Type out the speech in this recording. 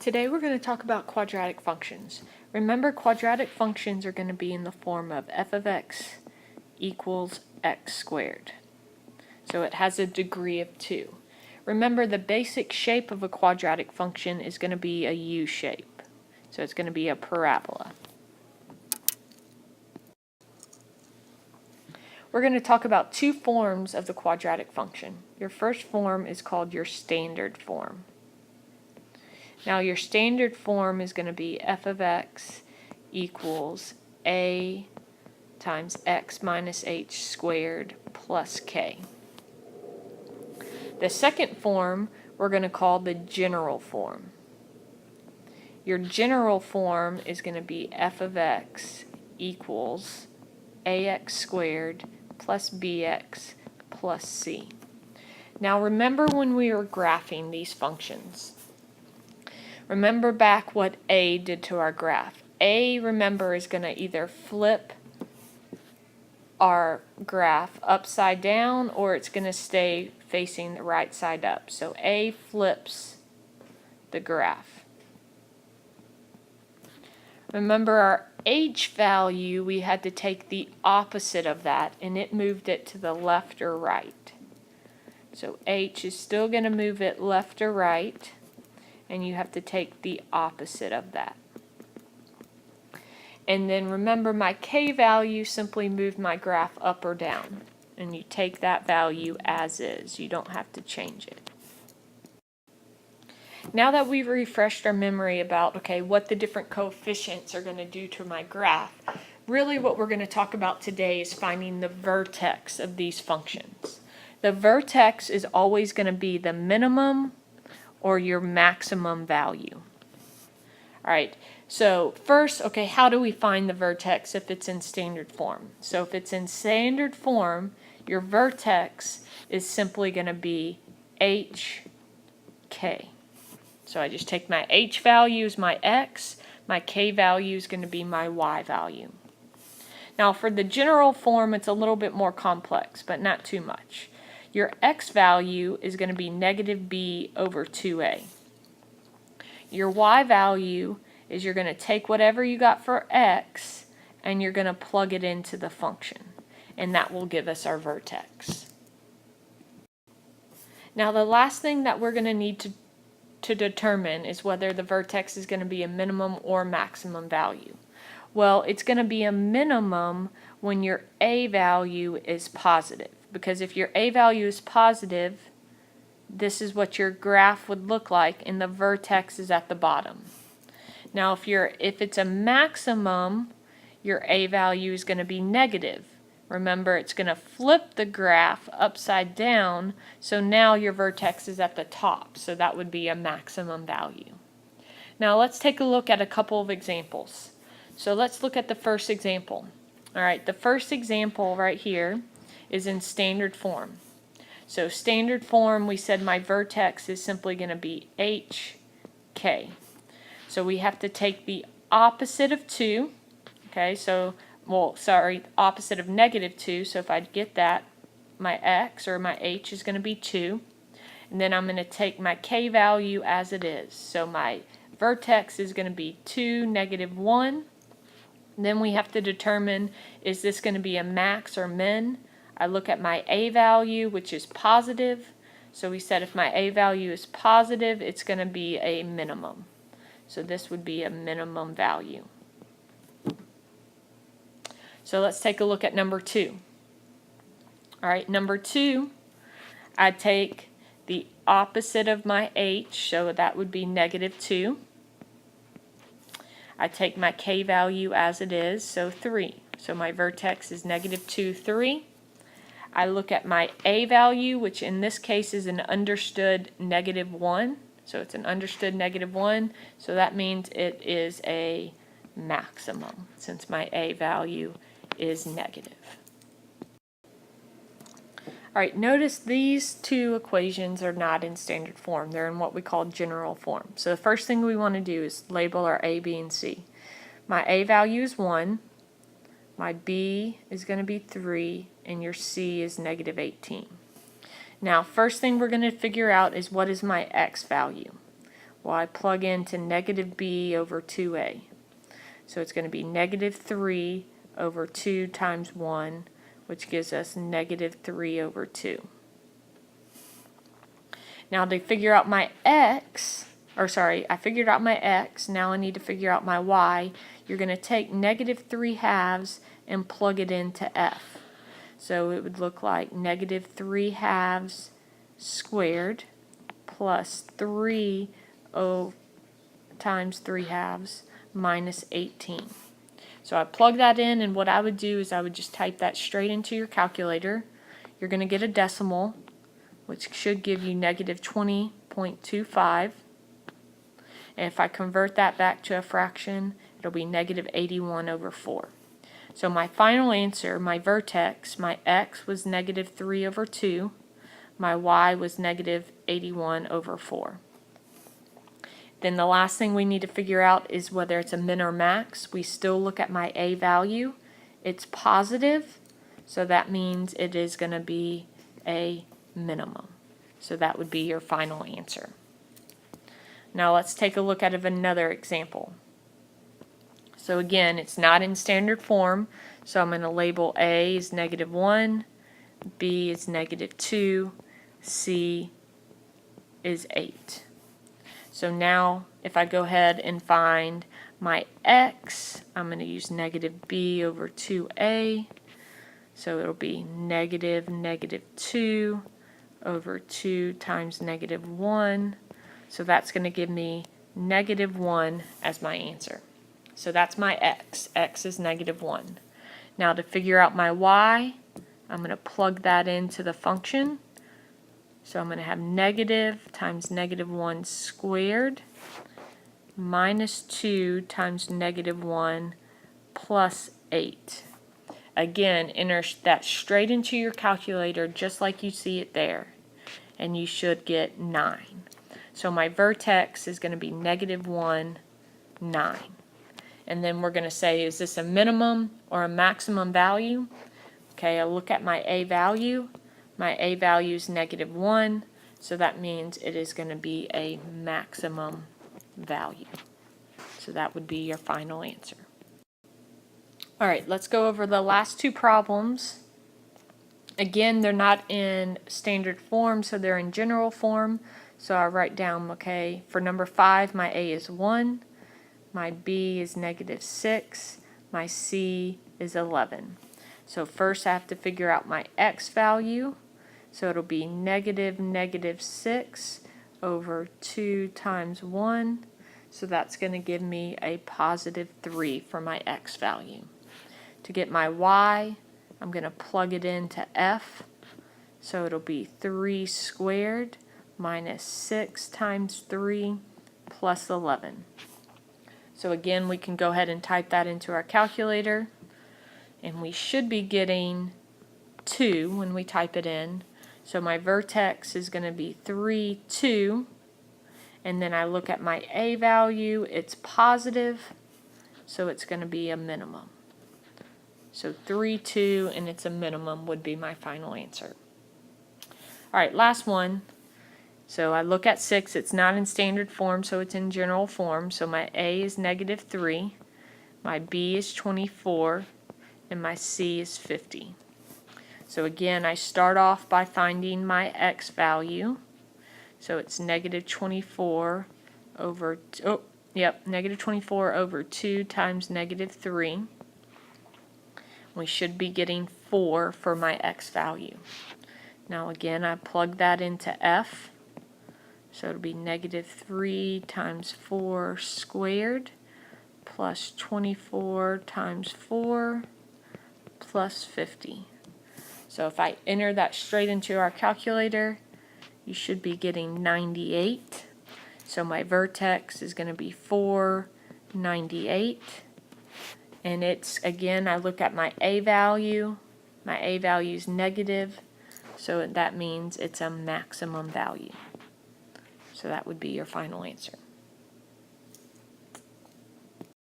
Today we're going to talk about quadratic functions. Remember, quadratic functions are going to be in the form of f of x equals x squared. So it has a degree of 2. Remember, the basic shape of a quadratic function is going to be a U shape. So it's going to be a parabola. We're going to talk about two forms of the quadratic function. Your first form is called your standard form. Now your standard form is going to be f of x equals a times x minus h squared plus k. The second form we're going to call the general form. Your general form is going to be f of x equals ax squared plus bx plus c. Now remember when we were graphing these functions. Remember back what a did to our graph. A, remember, is going to either flip our graph upside down or it's going to stay facing the right side up. So A flips the graph. Remember our h value, we had to take the opposite of that and it moved it to the left or right. So h is still going to move it left or right, and you have to take the opposite of that. And then remember, my k value simply moved my graph up or down, and you take that value as is. You don't have to change it. Now that we've refreshed our memory about, okay, what the different coefficients are going to do to my graph, really what we're going to talk about today is finding the vertex of these functions. The vertex is always going to be the minimum or your maximum value. All right, so first, okay, how do we find the vertex if it's in standard form? So if it's in standard form, your vertex is simply going to be hk. So I just take my h value as my x, my k value is going to be my y value. Now for the general form, it's a little bit more complex, but not too much. Your x value is going to be negative b over 2a. Your y value is you're going to take whatever you got for x and you're going to plug it into the function, and that will give us our vertex. Now the last thing that we're going to need to determine is whether the vertex is going to be a minimum or maximum value. Well, it's going to be a minimum when your a value is positive, because if your a value is positive, this is what your graph would look like, and the vertex is at the bottom. Now if it's a maximum, your a value is going to be negative. Remember, it's going to flip the graph upside down, so now your vertex is at the top, so that would be a maximum value. Now let's take a look at a couple of examples. So let's look at the first example. All right, the first example right here is in standard form. So standard form, we said my vertex is simply going to be hk. So we have to take the opposite of 2. Okay, so, opposite of negative 2. So if I get that, my x or my h is going to be 2. And then I'm going to take my k value as it is. So my vertex is going to be 2, negative 1. And then we have to determine, is this going to be a max or min? I look at my a value, which is positive. So we said if my a value is positive, it's going to be a minimum. So this would be a minimum value. So let's take a look at number 2. All right, number 2, I take the opposite of my h, so that would be negative 2. I take my k value as it is, so 3. So my vertex is negative 2, 3. I look at my a value, which in this case is an understood negative 1. So it's an understood negative 1. So that means it is a maximum, since my a value is negative. All right, notice these two equations are not in standard form. They're in what we call general form. So the first thing we want to do is label our a, b, and c. My a value is 1. My b is going to be 3, and your c is negative 18. Now, first thing we're going to figure out is what is my x value. Well, I plug into negative b over 2a. So it's going to be negative 3 over 2 times 1, which gives us negative 3 over 2. Now to figure out my x, I figured out my x, now I need to figure out my y. You're going to take negative 3 halves and plug it into f. So it would look like negative 3 halves squared plus 3 times 3 halves minus 18. So I plug that in, and what I would do is I would just type that straight into your calculator. You're going to get a decimal, which should give you negative 20.25. And if I convert that back to a fraction, it'll be negative 81 over 4. So my final answer, my vertex, my x was negative 3 over 2. My y was negative 81 over 4. Then the last thing we need to figure out is whether it's a min or max. We still look at my a value. It's positive, so that means it is going to be a minimum. So that would be your final answer. Now let's take a look at another example. So again, it's not in standard form, so I'm going to label a as negative 1, b is negative 2, c is 8. So now if I go ahead and find my x, I'm going to use negative b over 2a. So it'll be negative 2 over 2 times negative 1. So that's going to give me negative 1 as my answer. So that's my x. X is negative 1. Now to figure out my y, I'm going to plug that into the function. So I'm going to have negative times negative 1 squared minus 2 times negative 1 plus 8. Again, enter that straight into your calculator just like you see it there, and you should get 9. So my vertex is going to be negative 1, 9. And then we're going to say, is this a minimum or a maximum value? Okay, I look at my a value. My a value is negative 1, so that means it is going to be a maximum value. So that would be your final answer. All right, let's go over the last two problems. Again, they're not in standard form, so they're in general form. So I write down, okay, for number 5, my a is 1, my b is negative 6, my c is 11. So first I have to figure out my x value. So it'll be negative 6 over 2 times 1. So that's going to give me a positive 3 for my x value. To get my y, I'm going to plug it into f. So it'll be 3 squared minus 6 times 3 plus 11. So again, we can go ahead and type that into our calculator. And we should be getting 2 when we type it in. So my vertex is going to be 3, 2. And then I look at my a value. It's positive, so it's going to be a minimum. So 3, 2, and it's a minimum would be my final answer. All right, last one. So I look at 6. It's not in standard form, so it's in general form. So my a is negative 3, my b is 24, and my c is 50. So again, I start off by finding my x value. So it's negative 24 over, negative 24 over 2 times negative 3. We should be getting 4 for my x value. Now again, I plug that into f. So it'll be negative 3 times 4 squared plus 24 times 4 plus 50. So if I enter that straight into our calculator, you should be getting 98. So my vertex is going to be 498. And it's, again, I look at my a value. My a value is negative, so that means it's a maximum value. So that would be your final answer.